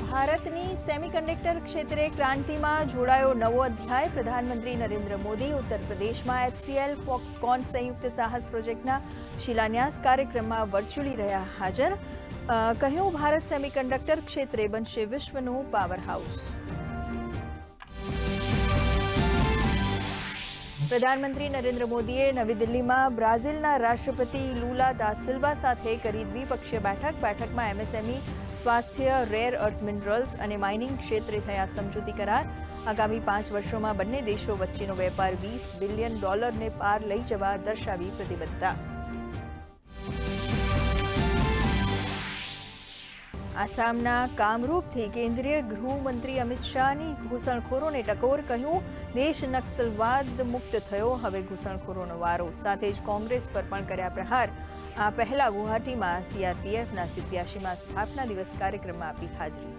ભારતની સેમિકન્ડક્ટર ક્ષેત્રે ક્રાંતિમાં જોડાયો નવો અધ્યાય. પ્રધાનમંત્રી નરેન્દ્ર મોદી ઉત્તર પ્રદેશમાં HCL ફોક્સકોન સંયુક્ત સાહસ પ્રોજેક્ટના શિલાન્યાસ કાર્યક્રમમાં વર્ચ્યુઅલી રહ્યા હાજર. કહ્યું, ભારત સેમિકન્ડક્ટર ક્ષેત્રે બનશે વિશ્વનું પાવર હાઉસ. પ્રધાનમંત્રી નરેન્દ્ર મોદીએ નવી દિલ્હીમાં બ્રાઝિલના રાષ્ટ્રપતિ લુલા દા સિલ્વા સાથે કરી દ્વિપક્ષીય બેઠકમાં MSME, સ્વાસ્થ્ય, રેર અર્થ મિનરલ્સ અને માઇનિંગ ક્ષેત્રે થયા સમજૂતી કરાર. આગામી 5 વર્ષોમાં બંને દેશો વચ્ચેનો વેપાર $20 બિલિયન પાર લઈ જવા દર્શાવી પ્રતિબદ્ધતા. આસામના કામરૂપથી કેન્દ્રીય ગૃહમંત્રી અમિત શાહની ઘૂસણખોરોને ટકોર. કહ્યું, દેશ નક્સલવાદ મુક્ત થયો, હવે ઘૂસણખોરોનો વારો. સાથે જ કોંગ્રેસ પર પણ કર્યા પ્રહાર. આ પહેલા ગુવાહાટીમાં CRPFના 87મા સ્થાપના દિવસ કાર્યક્રમમાં આપી હાજરી.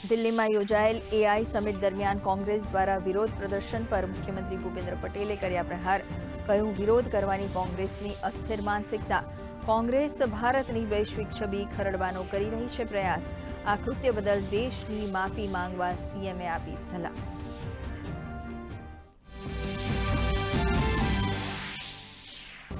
દિલ્હીમાં યોજાયેલ AI સમિટ દરમિયાન કોંગ્રેસ દ્વારા વિરોધ પ્રદર્શન પર મુખ્યમંત્રી ભૂપેન્દ્ર પટેલે કર્યા પ્રહાર. કહ્યું, વિરોધ કરવાની કોંગ્રેસની અસ્થિર માનસિકતા. કોંગ્રેસ ભારતની વૈશ્વિક છબી ખરડવાનો કરી રહી છે પ્રયાસ. આ કૃત્ય બદલ દેશની માફી માંગવા CMએ આપી સલાહ.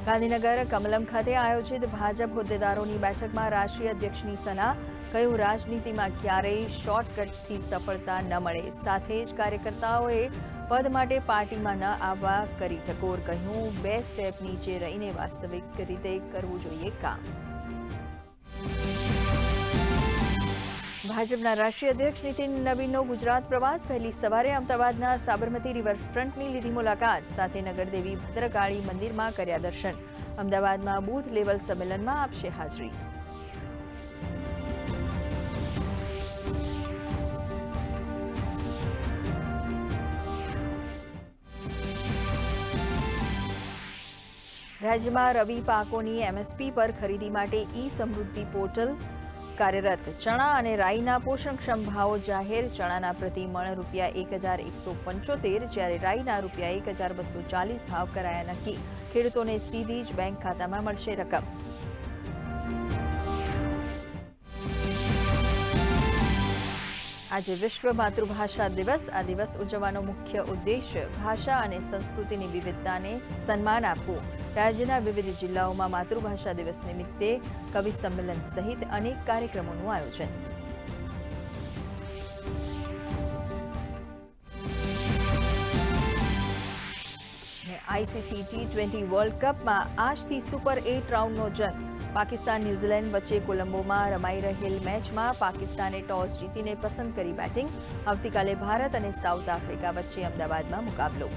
ગાંધીનગર કમલમ ખાતે આયોજિત ભાજપ હોદ્દેદારોની બેઠકમાં રાષ્ટ્રીય અધ્યક્ષની સલાહ. કહ્યું, રાજનીતિમાં ક્યારેય શોર્ટકટથી સફળતા ન મળે. સાથે જ કાર્યકર્તાઓએ પદ માટે પાર્ટીમાં ન આવવા કરી ટકોર. કહ્યું, 2 સ્ટેપ નીચે રહીને વાસ્તવિક રીતે કરવું જોઈએ કામ. ભાજપના રાષ્ટ્રીય અધ્યક્ષ નીતિન નવીનનો ગુજરાત પ્રવાસ. વહેલી સવારે અમદાવાદના સાબરમતી રિવરફ્રન્ટની લીધી મુલાકાત. સાથે નગરદેવી ભદ્રકાળી મંદિરમાં કર્યા દર્શન. અમદાવાદમાં બૂથ લેવલ સંમેલનમાં આપશે હાજરી. રાજ્યમાં રવિ પાકોની MSP પર ખરીદી માટે સમૃદ્ધિ પોર્ટલ કાર્યરત. ચણા અને રાઈના પોષણક્ષમ ભાવો જાહેર. ચણાના પ્રતિ મણ ₹1,175, જ્યારે રાઈના ₹1,240 ભાવ કરાયા નક્કી. ખેડૂતોને સીધી જ બેંક ખાતામાં મળશે રકમ. આજે વિશ્વ માતૃભાષા દિવસ. આ દિવસ ઉજવવાનો મુખ્ય ઉદ્દેશ્ય ભાષા અને સંસ્કૃતિની વિવિધતાને સન્માન આપવું. રાજ્યના વિવિધ જિલ્લાઓમાં માતૃભાષા દિવસ નિમિત્તે કવિ સંમેલન સહિત અનેક કાર્યક્રમોનું આયોજન. ICC T20 વર્લ્ડ કપમાં આજથી સુપર 8 રાઉન્ડનો જંગ. પાકિસ્તાન ન્યૂઝીલેન્ડ વચ્ચે કોલંબોમાં રમાઈ રહેલ મેચમાં પાકિસ્તાને ટોસ જીતીને પસંદ કરી બેટિંગ. આવતીકાલે ભારત અને સાઉથ આફ્રિકા વચ્ચે અમદાવાદમાં મુકાબલો.